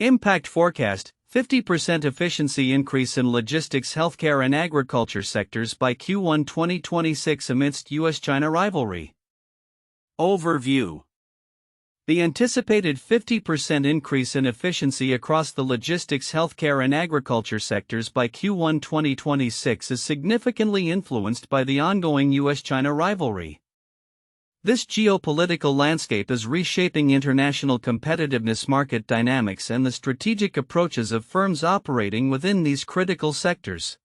Impact forecast: 50% efficiency increase in logistics, healthcare, and agriculture sectors by Q1 2026 amidst U.S. China rivalry. Overview: the anticipated 50% increase in efficiency across the logistics, healthcare, and agriculture sectors by Q1 2026 is significantly influenced by the ongoing U.S. China rivalry. This geopolitical landscape is reshaping international competitiveness, market dynamics, and the strategic approaches of firms operating within these critical sectors.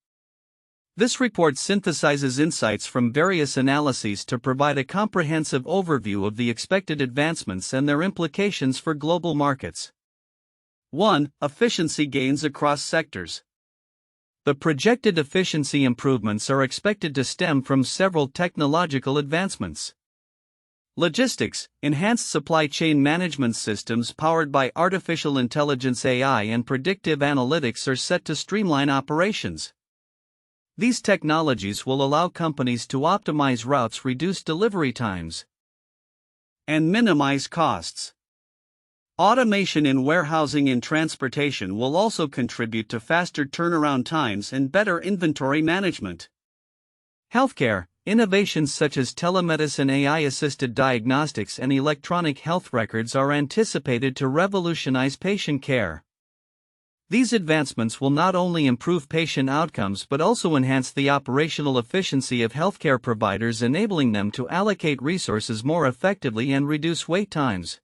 This report synthesizes insights from various analyses to provide a comprehensive overview of the expected advancements and their implications for global markets. 1. Efficiency gains across sectors. The projected efficiency improvements are expected to stem from several technological advancements. Logistics: enhanced supply chain management systems powered by artificial intelligence (AI) and predictive analytics are set to streamline operations. These technologies will allow companies to optimize routes, reduce delivery times, and minimize costs. Automation in warehousing and transportation will also contribute to faster turnaround times and better inventory management. Healthcare: innovations such as telemedicine, AI-assisted diagnostics, and electronic health records are anticipated to revolutionize patient care. These advancements will not only improve patient outcomes but also enhance the operational efficiency of healthcare providers, enabling them to allocate resources more effectively and reduce wait times.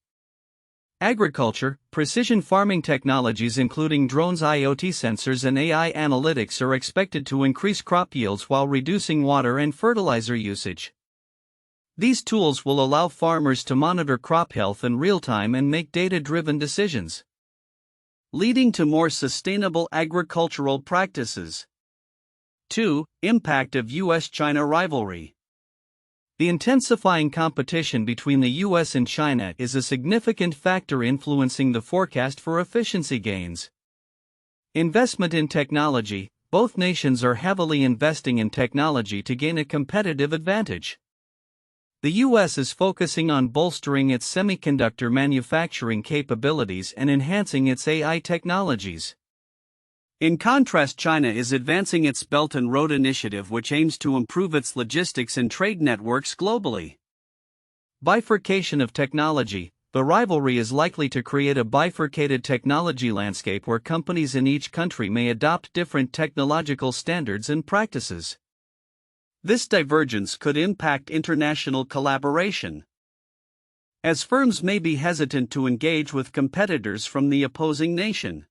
Agriculture: precision farming technologies including drones, IoT sensors, and AI analytics are expected to increase crop yields while reducing water and fertilizer usage. These tools will allow farmers to monitor crop health in real time and make data-driven decisions, leading to more sustainable agricultural practices. 2. Impact of U.S. China rivalry. The intensifying competition between the U.S. and China is a significant factor influencing the forecast for efficiency gains. Investment in technology: both nations are heavily investing in technology to gain a competitive advantage. The U.S. is focusing on bolstering its semiconductor manufacturing capabilities and enhancing its AI technologies. In contrast, China is advancing its Belt and Road Initiative, which aims to improve its logistics and trade networks globally. Bifurcation of technology: the rivalry is likely to create a bifurcated technology landscape where companies in each country may adopt different technological standards and practices. This divergence could impact international collaboration, as firms may be hesitant to engage with competitors from the opposing nation.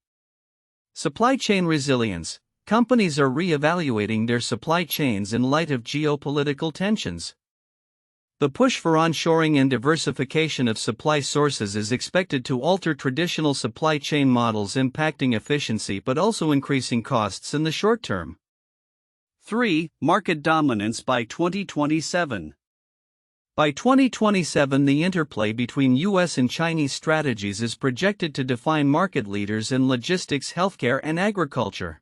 Supply chain resilience: companies are re-evaluating their supply chains in light of geopolitical tensions. The push for onshoring and diversification of supply sources is expected to alter traditional supply chain models, impacting efficiency but also increasing costs in the short term. 3. Market dominance by 2027. By 2027, the interplay between U.S. and Chinese strategies is projected to define market leaders in logistics, healthcare, and agriculture.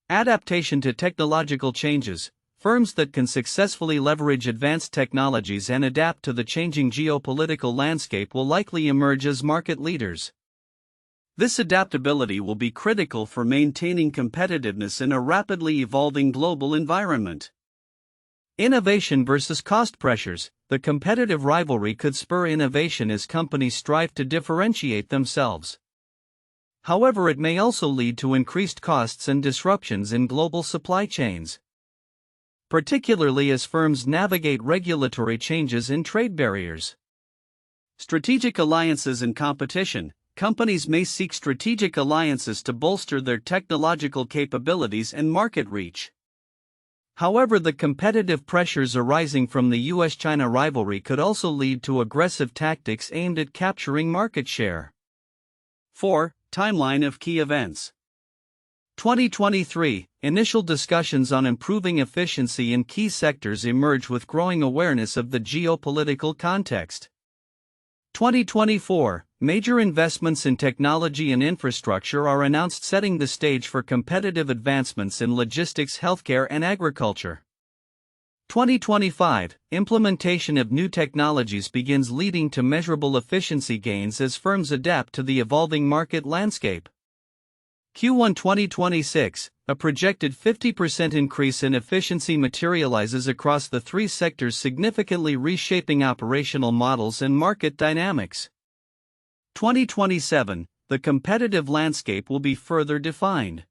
Adaptation to technological changes: firms that can successfully leverage advanced technologies and adapt to the changing geopolitical landscape will likely emerge as market leaders. This adaptability will be critical for maintaining competitiveness in a rapidly evolving global environment. Innovation versus cost pressures: the competitive rivalry could spur innovation as companies strive to differentiate themselves. However, it may also lead to increased costs and disruptions in global supply chains, particularly as firms navigate regulatory changes and trade barriers. Strategic alliances and competition: companies may seek strategic alliances to bolster their technological capabilities and market reach. However, the competitive pressures arising from the U.S. China rivalry could also lead to aggressive tactics aimed at capturing market share. 4. Timeline of key events. 2023, initial discussions on improving efficiency in key sectors emerge with growing awareness of the geopolitical context. 2024, major investments in technology and infrastructure are announced, setting the stage for competitive advancements in logistics, healthcare, and agriculture. 2025, implementation of new technologies begins leading to measurable efficiency gains as firms adapt to the evolving market landscape. Q1 2026, a projected 50% increase in efficiency materializes across the three sectors, significantly reshaping operational models and market dynamics. 2027, the competitive landscape will be further defined,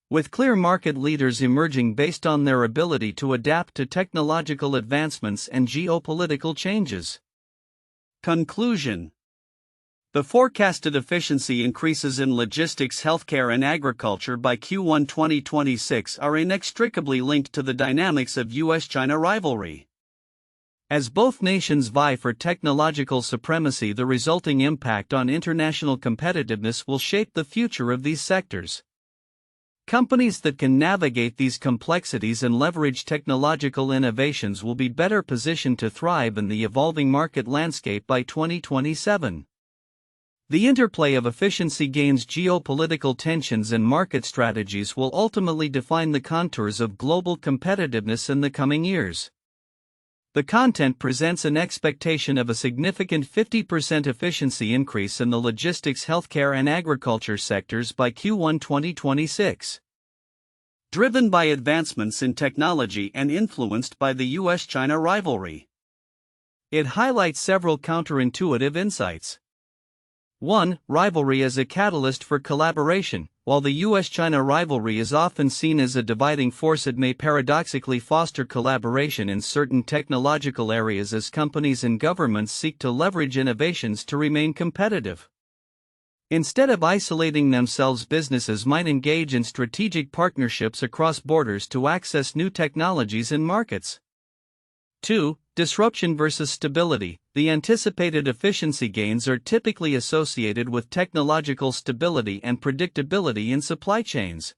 with clear market leaders emerging based on their ability to adapt to technological advancements and geopolitical changes. Conclusion: the forecasted efficiency increases in logistics, healthcare, and agriculture by Q1 2026 are inextricably linked to the dynamics of U.S. China rivalry. As both nations vie for technological supremacy, the resulting impact on international competitiveness will shape the future of these sectors. Companies that can navigate these complexities and leverage technological innovations will be better positioned to thrive in the evolving market landscape by 2027. The interplay of efficiency gains, geopolitical tensions, and market strategies will ultimately define the contours of global competitiveness in the coming years. The content presents an expectation of a significant 50% efficiency increase in the logistics, healthcare, and agriculture sectors by Q1 2026. Driven by advancements in technology and influenced by the U.S. China rivalry. It highlights several counterintuitive insights. 1. Rivalry as a catalyst for collaboration. While the U.S. China rivalry is often seen as a dividing force, it may paradoxically foster collaboration in certain technological areas as companies and governments seek to leverage innovations to remain competitive. Instead of isolating themselves, businesses might engage in strategic partnerships across borders to access new technologies and markets. 2. Disruption versus stability. The anticipated efficiency gains are typically associated with technological stability and predictability in supply chains.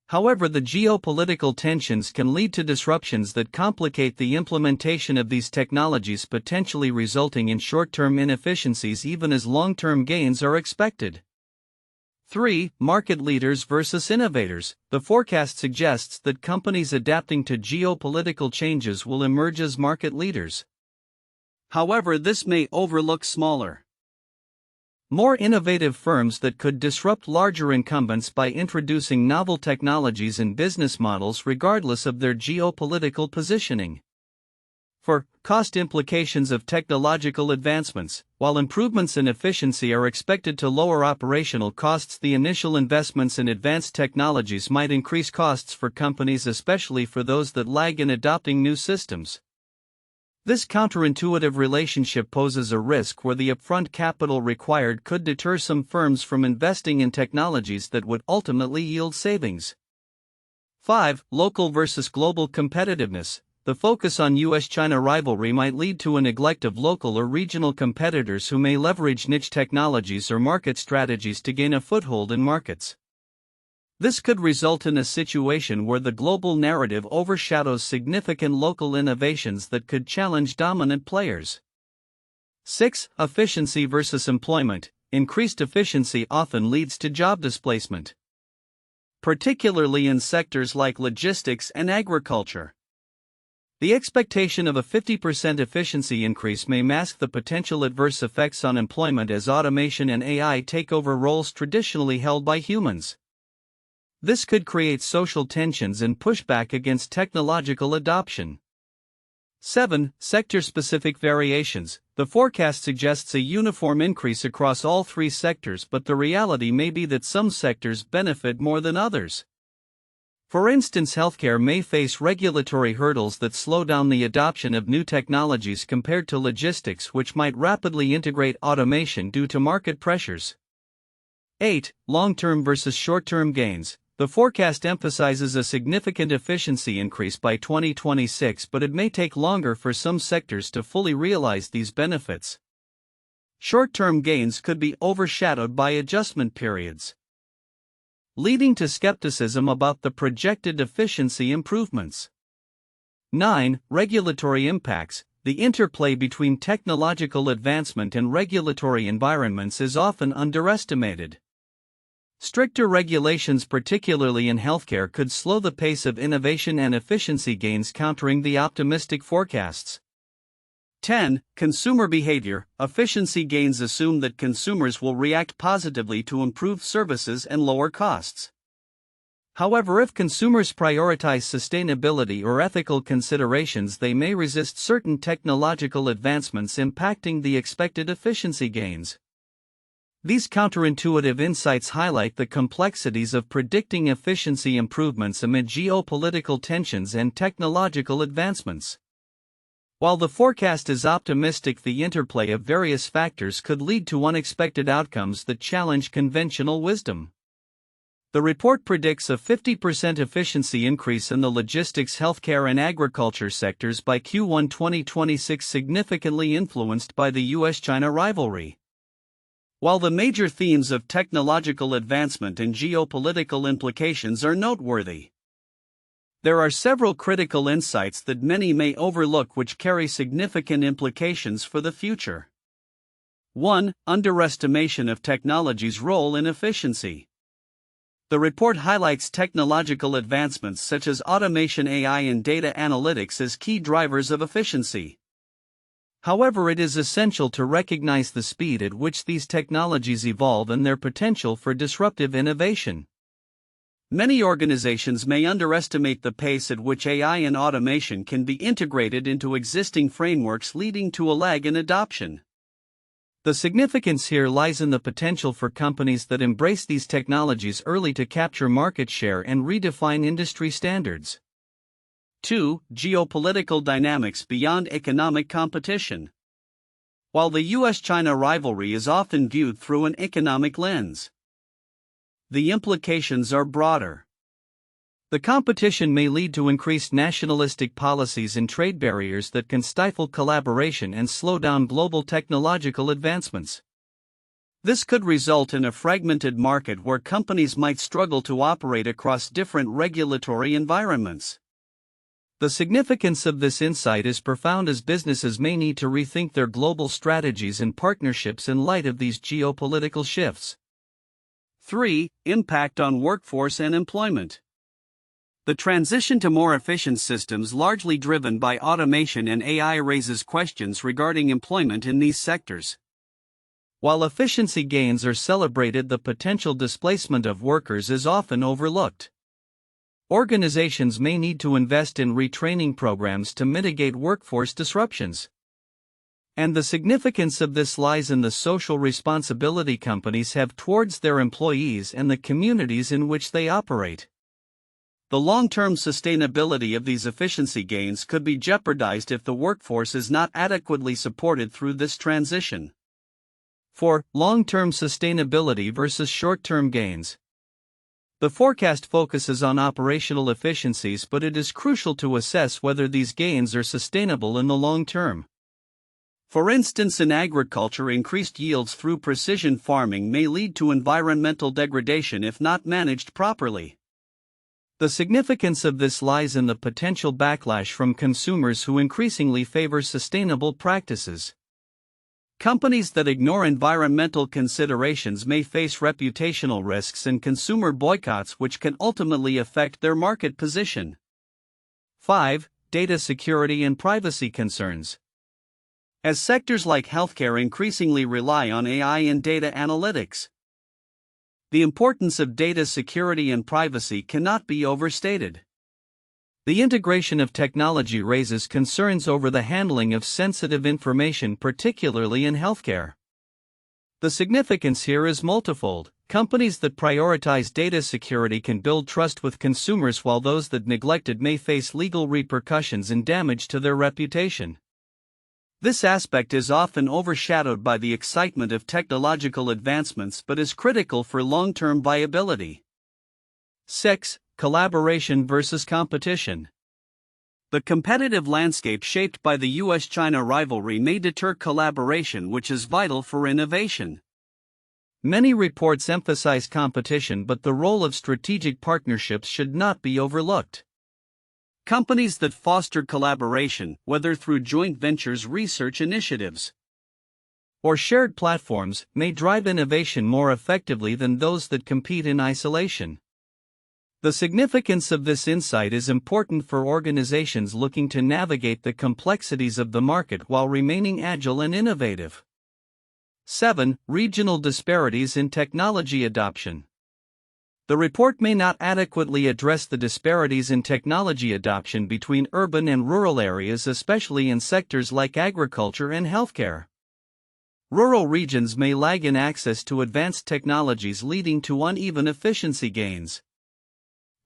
However, the geopolitical tensions can lead to disruptions that complicate the implementation of these technologies, potentially resulting in short-term inefficiencies even as long-term gains are expected. 3. Market leaders versus innovators. The forecast suggests that companies adapting to geopolitical changes will emerge as market leaders. However, this may overlook smaller, more innovative firms that could disrupt larger incumbents by introducing novel technologies and business models regardless of their geopolitical positioning. 4. Cost implications of technological advancements. While improvements in efficiency are expected to lower operational costs, the initial investments in advanced technologies might increase costs for companies, especially for those that lag in adopting new systems. This counterintuitive relationship poses a risk where the upfront capital required could deter some firms from investing in technologies that would ultimately yield savings. 5. Local versus global competitiveness. The focus on U.S. China rivalry might lead to a neglect of local or regional competitors who may leverage niche technologies or market strategies to gain a foothold in markets. This could result in a situation where the global narrative overshadows significant local innovations that could challenge dominant players. 6. Efficiency versus employment. Increased efficiency often leads to job displacement, particularly in sectors like logistics and agriculture. The expectation of a 50% efficiency increase may mask the potential adverse effects on employment as automation and AI take over roles traditionally held by humans. This could create social tensions and pushback against technological adoption. 7. Sector-specific variations. The forecast suggests a uniform increase across all three sectors, but the reality may be that some sectors benefit more than others. For instance, healthcare may face regulatory hurdles that slow down the adoption of new technologies compared to logistics, which might rapidly integrate automation due to market pressures. 8. Long-term versus short-term gains. The forecast emphasizes a significant efficiency increase by 2026, but it may take longer for some sectors to fully realize these benefits. Short-term gains could be overshadowed by adjustment periods, leading to skepticism about the projected efficiency improvements. 9. Regulatory impacts. The interplay between technological advancement and regulatory environments is often underestimated. Stricter regulations, particularly in healthcare, could slow the pace of innovation and efficiency gains, countering the optimistic forecasts. 10. Consumer behavior. Efficiency gains assume that consumers will react positively to improved services and lower costs. However, if consumers prioritize sustainability or ethical considerations, they may resist certain technological advancements, impacting the expected efficiency gains. These counterintuitive insights highlight the complexities of predicting efficiency improvements amid geopolitical tensions and technological advancements. While the forecast is optimistic, the interplay of various factors could lead to unexpected outcomes that challenge conventional wisdom. The report predicts a 50% efficiency increase in the logistics, healthcare, and agriculture sectors by Q1 2026, significantly influenced by the U.S. China rivalry. While the major themes of technological advancement and geopolitical implications are noteworthy, there are several critical insights that many may overlook which carry significant implications for the future. 1. Underestimation of technology's role in efficiency. The report highlights technological advancements such as automation, AI, and data analytics as key drivers of efficiency. However, it is essential to recognize the speed at which these technologies evolve and their potential for disruptive innovation. Many organizations may underestimate the pace at which AI and automation can be integrated into existing frameworks, leading to a lag in adoption. The significance here lies in the potential for companies that embrace these technologies early to capture market share and redefine industry standards. 2. Geopolitical dynamics beyond economic competition. While the U.S. China rivalry is often viewed through an economic lens, the implications are broader. The competition may lead to increased nationalistic policies and trade barriers that can stifle collaboration and slow down global technological advancements. This could result in a fragmented market where companies might struggle to operate across different regulatory environments. The significance of this insight is profound, as businesses may need to rethink their global strategies and partnerships in light of these geopolitical shifts. 3. Impact on workforce and employment. The transition to more efficient systems, largely driven by automation and AI, raises questions regarding employment in these sectors. While efficiency gains are celebrated, the potential displacement of workers is often overlooked. Organizations may need to invest in retraining programs to mitigate workforce disruptions. And the significance of this lies in the social responsibility companies have towards their employees and the communities in which they operate. The long-term sustainability of these efficiency gains could be jeopardized if the workforce is not adequately supported through this transition. 4. Long-term sustainability versus short-term gains. The forecast focuses on operational efficiencies, but it is crucial to assess whether these gains are sustainable in the long term. For instance, in agriculture, increased yields through precision farming may lead to environmental degradation if not managed properly. The significance of this lies in the potential backlash from consumers who increasingly favor sustainable practices. Companies that ignore environmental considerations may face reputational risks and consumer boycotts, which can ultimately affect their market position. 5. Data security and privacy concerns. As sectors like healthcare increasingly rely on AI and data analytics, the importance of data security and privacy cannot be overstated. The integration of technology raises concerns over the handling of sensitive information, particularly in healthcare. The significance here is multifold. Companies that prioritize data security can build trust with consumers, while those that neglect it may face legal repercussions and damage to their reputation. This aspect is often overshadowed by the excitement of technological advancements, but is critical for long-term viability. 6. Collaboration versus competition. The competitive landscape shaped by the U.S. China rivalry may deter collaboration, which is vital for innovation. Many reports emphasize competition, but the role of strategic partnerships should not be overlooked. Companies that foster collaboration, whether through joint ventures, research initiatives, or shared platforms may drive innovation more effectively than those that compete in isolation. The significance of this insight is important for organizations looking to navigate the complexities of the market while remaining agile and innovative. 7. Regional disparities in technology adoption. The report may not adequately address the disparities in technology adoption between urban and rural areas, especially in sectors like agriculture and healthcare. Rural regions may lag in access to advanced technologies, leading to uneven efficiency gains.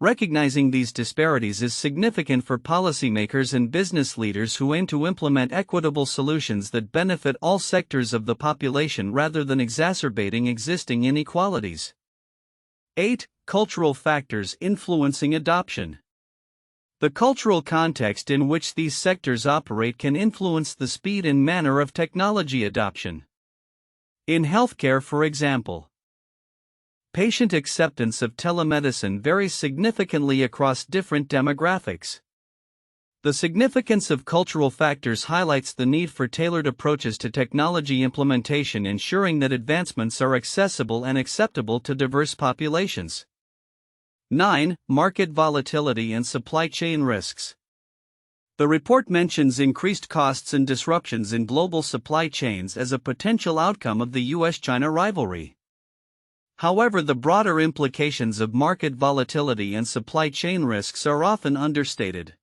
Recognizing these disparities is significant for policymakers and business leaders who aim to implement equitable solutions that benefit all sectors of the population rather than exacerbating existing inequalities. 8. Cultural factors influencing adoption. The cultural context in which these sectors operate can influence the speed and manner of technology adoption. In healthcare, for example, patient acceptance of telemedicine varies significantly across different demographics. The significance of cultural factors highlights the need for tailored approaches to technology implementation, ensuring that advancements are accessible and acceptable to diverse populations. 9. Market volatility and supply chain risks. The report mentions increased costs and disruptions in global supply chains as a potential outcome of the U.S. China rivalry. However, the broader implications of market volatility and supply chain risks are often understated.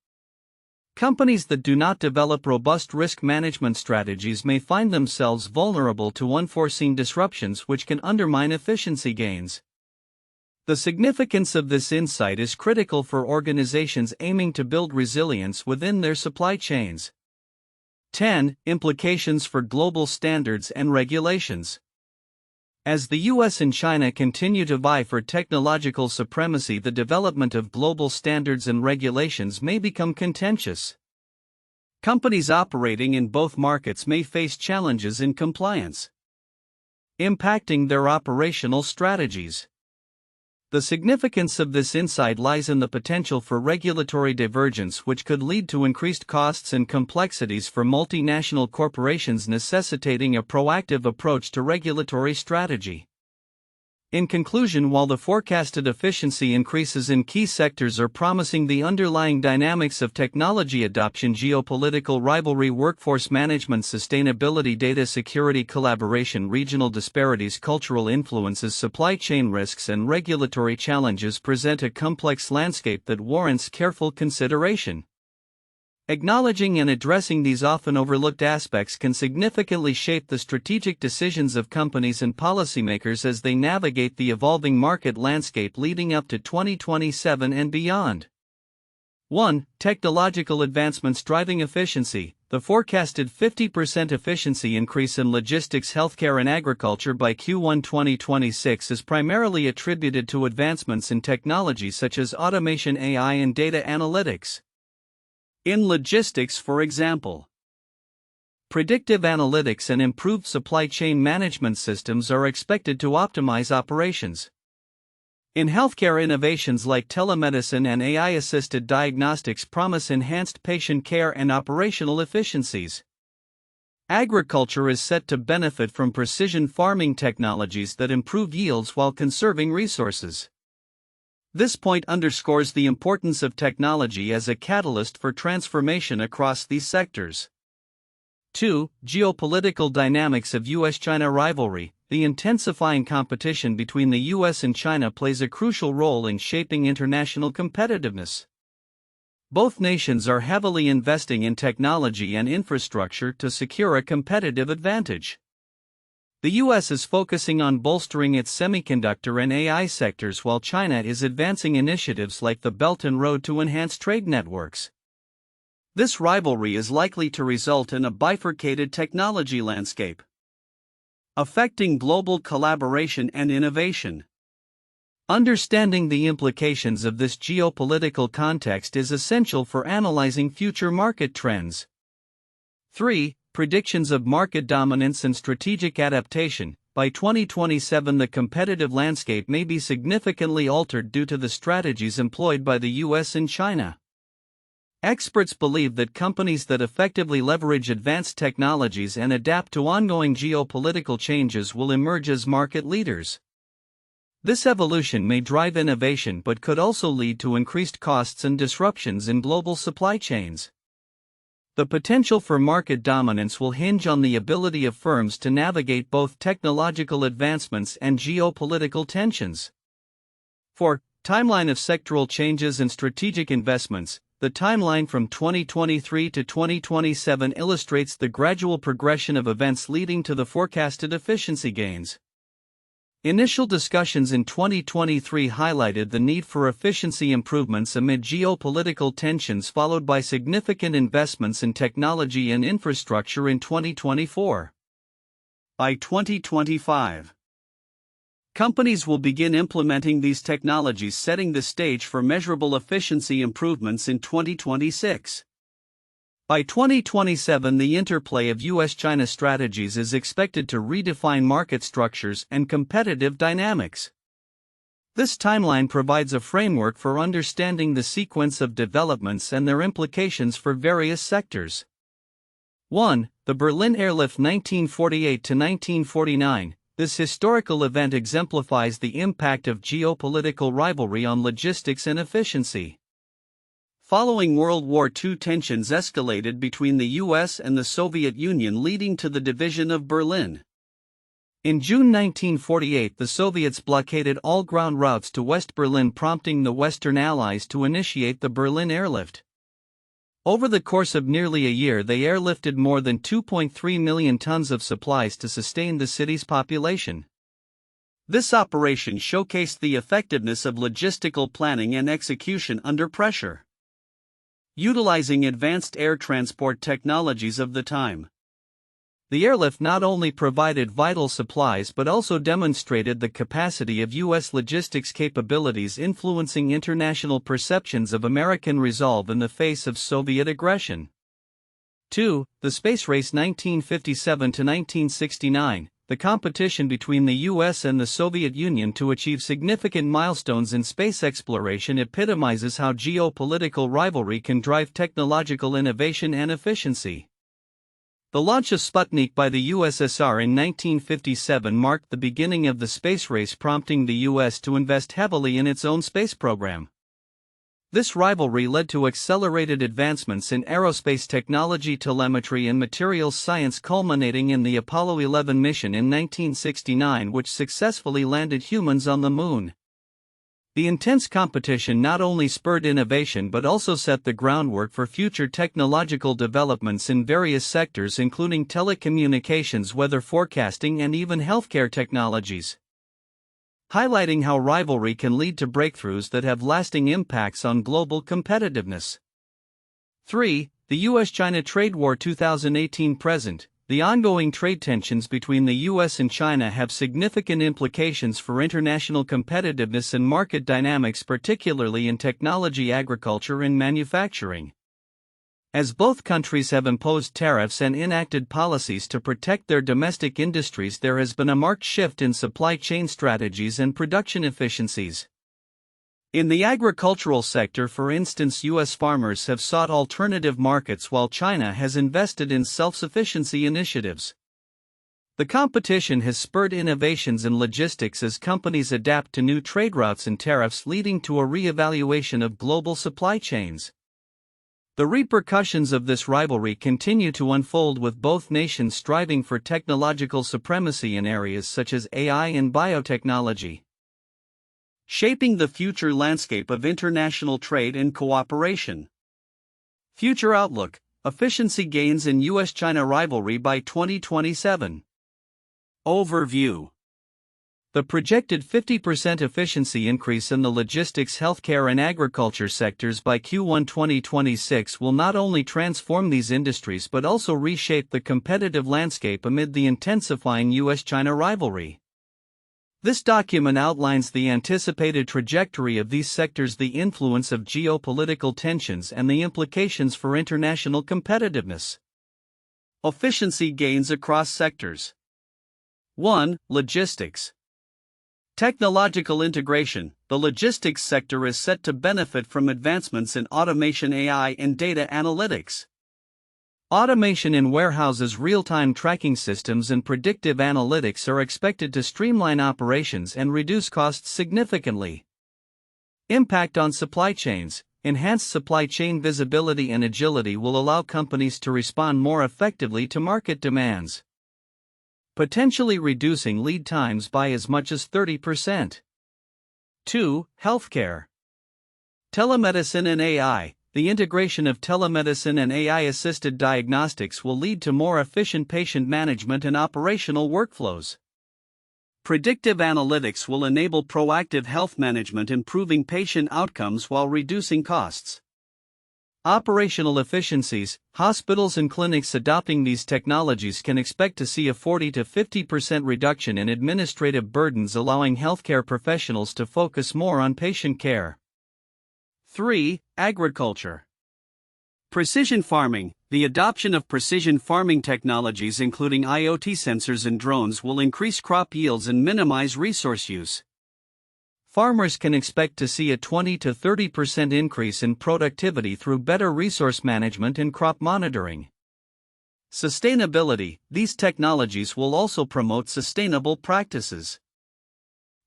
Companies that do not develop robust risk management strategies may find themselves vulnerable to unforeseen disruptions which can undermine efficiency gains. The significance of this insight is critical for organizations aiming to build resilience within their supply chains. 10. Implications for global standards and regulations. As the U.S. and China continue to vie for technological supremacy, the development of global standards and regulations may become contentious. Companies operating in both markets may face challenges in compliance, impacting their operational strategies. The significance of this insight lies in the potential for regulatory divergence, which could lead to increased costs and complexities for multinational corporations, necessitating a proactive approach to regulatory strategy. In conclusion, while the forecasted efficiency increases in key sectors are promising, the underlying dynamics of technology adoption, geopolitical rivalry, workforce management, sustainability, data security, collaboration, regional disparities, cultural influences, supply chain risks, and regulatory challenges present a complex landscape that warrants careful consideration. Acknowledging and addressing these often overlooked aspects can significantly shape the strategic decisions of companies and policymakers as they navigate the evolving market landscape leading up to 2027 and beyond. 1. Technological advancements driving efficiency. The forecasted 50% efficiency increase in logistics, healthcare, and agriculture by Q1 2026 is primarily attributed to advancements in technology such as automation, AI, and data analytics. In logistics, for example, predictive analytics and improved supply chain management systems are expected to optimize operations. In healthcare, innovations like telemedicine and AI-assisted diagnostics promise enhanced patient care and operational efficiencies. Agriculture is set to benefit from precision farming technologies that improve yields while conserving resources. This point underscores the importance of technology as a catalyst for transformation across these sectors. 2. Geopolitical dynamics of U.S. China rivalry. The intensifying competition between the U.S. and China plays a crucial role in shaping international competitiveness. Both nations are heavily investing in technology and infrastructure to secure a competitive advantage. The U.S. is focusing on bolstering its semiconductor and AI sectors, while China is advancing initiatives like the Belt and Road to enhance trade networks. This rivalry is likely to result in a bifurcated technology landscape, affecting global collaboration and innovation. Understanding the implications of this geopolitical context is essential for analyzing future market trends. 3. Predictions of market dominance and strategic adaptation. By 2027, the competitive landscape may be significantly altered due to the strategies employed by the U.S. and China. Experts believe that companies that effectively leverage advanced technologies and adapt to ongoing geopolitical changes will emerge as market leaders. This evolution may drive innovation but could also lead to increased costs and disruptions in global supply chains. The potential for market dominance will hinge on the ability of firms to navigate both technological advancements and geopolitical tensions. 4. Timeline of sectoral changes and strategic investments. The timeline from 2023 to 2027 illustrates the gradual progression of events leading to the forecasted efficiency gains. Initial discussions in 2023 highlighted the need for efficiency improvements amid geopolitical tensions, followed by significant investments in technology and infrastructure in 2024. By 2025, companies will begin implementing these technologies, setting the stage for measurable efficiency improvements in 2026. By 2027, the interplay of U.S. China strategies is expected to redefine market structures and competitive dynamics. This timeline provides a framework for understanding the sequence of developments and their implications for various sectors. 1. The Berlin Airlift 1948 to 1949. This historical event exemplifies the impact of geopolitical rivalry on logistics and efficiency. Following World War II, tensions escalated between the U.S. and the Soviet Union, leading to the division of Berlin. In June 1948, the Soviets blockaded all ground routes to West Berlin, prompting the Western Allies to initiate the Berlin Airlift. Over the course of nearly a year, they airlifted more than 2.3 million tons of supplies to sustain the city's population. This operation showcased the effectiveness of logistical planning and execution under pressure, utilizing advanced air transport technologies of the time. The airlift not only provided vital supplies but also demonstrated the capacity of U.S. logistics capabilities, influencing international perceptions of American resolve in the face of Soviet aggression. 2. The Space Race 1957 to 1969. The competition between the U.S. and the Soviet Union to achieve significant milestones in space exploration epitomizes how geopolitical rivalry can drive technological innovation and efficiency. The launch of Sputnik by the USSR in 1957 marked the beginning of the space race, prompting the U.S. to invest heavily in its own space program. This rivalry led to accelerated advancements in aerospace technology, telemetry, and materials science, culminating in the Apollo 11 mission in 1969, which successfully landed humans on the Moon. The intense competition not only spurred innovation but also set the groundwork for future technological developments in various sectors, including telecommunications, weather forecasting, and even healthcare technologies, highlighting how rivalry can lead to breakthroughs that have lasting impacts on global competitiveness. 3. The U.S. China Trade War 2018-present. The ongoing trade tensions between the U.S. and China have significant implications for international competitiveness and market dynamics, particularly in technology, agriculture, and manufacturing. As both countries have imposed tariffs and enacted policies to protect their domestic industries, there has been a marked shift in supply chain strategies and production efficiencies. In the agricultural sector, for instance, U.S. farmers have sought alternative markets while China has invested in self-sufficiency initiatives. The competition has spurred innovations in logistics as companies adapt to new trade routes and tariffs, leading to a re-evaluation of global supply chains. The repercussions of this rivalry continue to unfold, with both nations striving for technological supremacy in areas such as AI and biotechnology, shaping the future landscape of international trade and cooperation. Future outlook: efficiency gains in U.S. China rivalry by 2027. Overview. The projected 50% efficiency increase in the logistics, healthcare, and agriculture sectors by Q1 2026 will not only transform these industries but also reshape the competitive landscape amid the intensifying U.S. China rivalry. This document outlines the anticipated trajectory of these sectors, the influence of geopolitical tensions, and the implications for international competitiveness. Efficiency gains across sectors. 1. Logistics. Technological integration. The logistics sector is set to benefit from advancements in automation, AI, and data analytics. Automation in warehouses, real-time tracking systems, and predictive analytics are expected to streamline operations and reduce costs significantly. Impact on supply chains. Enhanced supply chain visibility and agility will allow companies to respond more effectively to market demands, potentially reducing lead times by as much as 30%. 2. Healthcare. Telemedicine and AI. The integration of telemedicine and AI-assisted diagnostics will lead to more efficient patient management and operational workflows. Predictive analytics will enable proactive health management, improving patient outcomes while reducing costs. Operational efficiencies. Hospitals and clinics adopting these technologies can expect to see a 40 to 50% reduction in administrative burdens, allowing healthcare professionals to focus more on patient care. 3. Agriculture. Precision farming. The adoption of precision farming technologies, including IoT sensors and drones, will increase crop yields and minimize resource use. Farmers can expect to see a 20 to 30% increase in productivity through better resource management and crop monitoring. Sustainability. These technologies will also promote sustainable practices,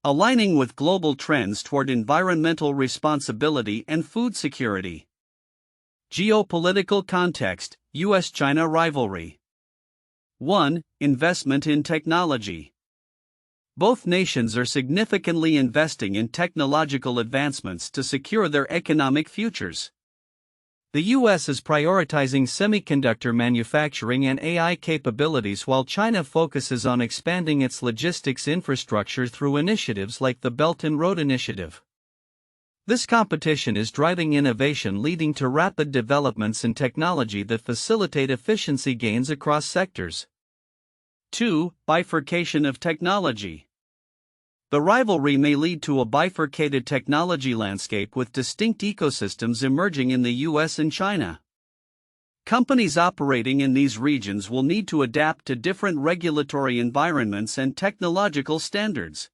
aligning with global trends toward environmental responsibility and food security. Geopolitical context. U.S. China rivalry. 1. Investment in technology. Both nations are significantly investing in technological advancements to secure their economic futures. The U.S. is prioritizing semiconductor manufacturing and AI capabilities, while China focuses on expanding its logistics infrastructure through initiatives like the Belt and Road Initiative. This competition is driving innovation, leading to rapid developments in technology that facilitate efficiency gains across sectors. 2. Bifurcation of technology. The rivalry may lead to a bifurcated technology landscape with distinct ecosystems emerging in the U.S. and China. Companies operating in these regions will need to adapt to different regulatory environments and technological standards.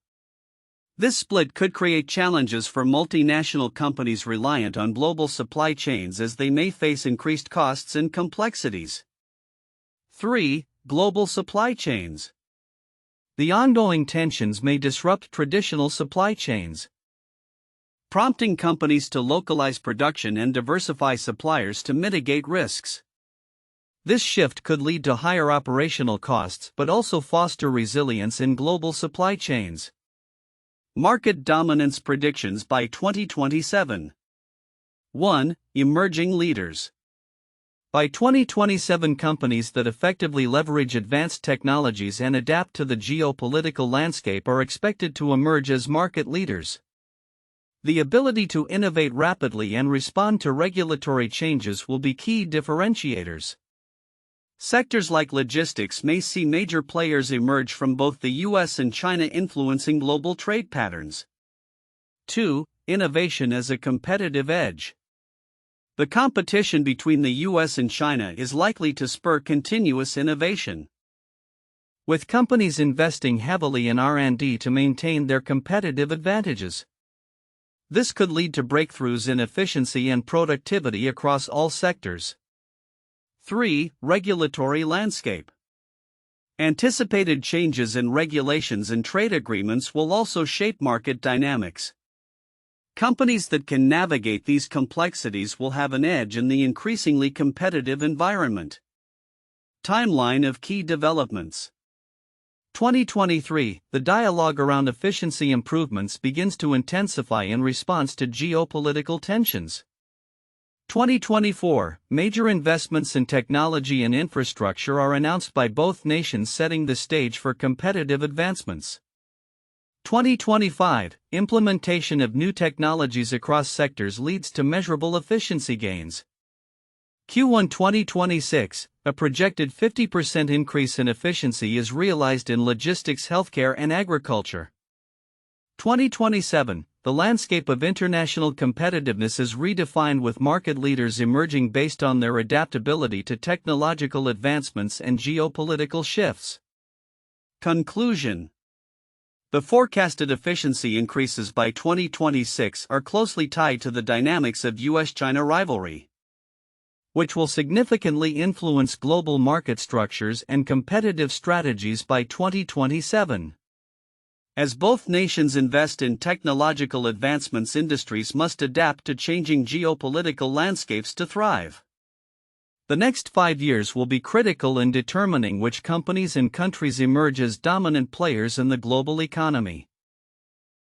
This split could create challenges for multinational companies reliant on global supply chains, as they may face increased costs and complexities. 3. Global supply chains. The ongoing tensions may disrupt traditional supply chains, prompting companies to localize production and diversify suppliers to mitigate risks. This shift could lead to higher operational costs but also foster resilience in global supply chains. Market dominance predictions by 2027. 1. Emerging leaders. By 2027, companies that effectively leverage advanced technologies and adapt to the geopolitical landscape are expected to emerge as market leaders. The ability to innovate rapidly and respond to regulatory changes will be key differentiators. Sectors like logistics may see major players emerge from both the U.S. and China, influencing global trade patterns. 2. Innovation as a competitive edge. The competition between the U.S. and China is likely to spur continuous innovation, with companies investing heavily in R&D to maintain their competitive advantages. This could lead to breakthroughs in efficiency and productivity across all sectors. 3. Regulatory landscape. Anticipated changes in regulations and trade agreements will also shape market dynamics. Companies that can navigate these complexities will have an edge in the increasingly competitive environment. Timeline of key developments. 2023, the dialogue around efficiency improvements begins to intensify in response to geopolitical tensions. 2024, major investments in technology and infrastructure are announced by both nations, setting the stage for competitive advancements. 2025, implementation of new technologies across sectors leads to measurable efficiency gains. Q1 2026, a projected 50% increase in efficiency is realized in logistics, healthcare, and agriculture. 2027, the landscape of international competitiveness is redefined, with market leaders emerging based on their adaptability to technological advancements and geopolitical shifts. Conclusion. The forecasted efficiency increases by 2026 are closely tied to the dynamics of U.S. China rivalry, which will significantly influence global market structures and competitive strategies by 2027. As both nations invest in technological advancements, industries must adapt to changing geopolitical landscapes to thrive. The next 5 years will be critical in determining which companies and countries emerge as dominant players in the global economy.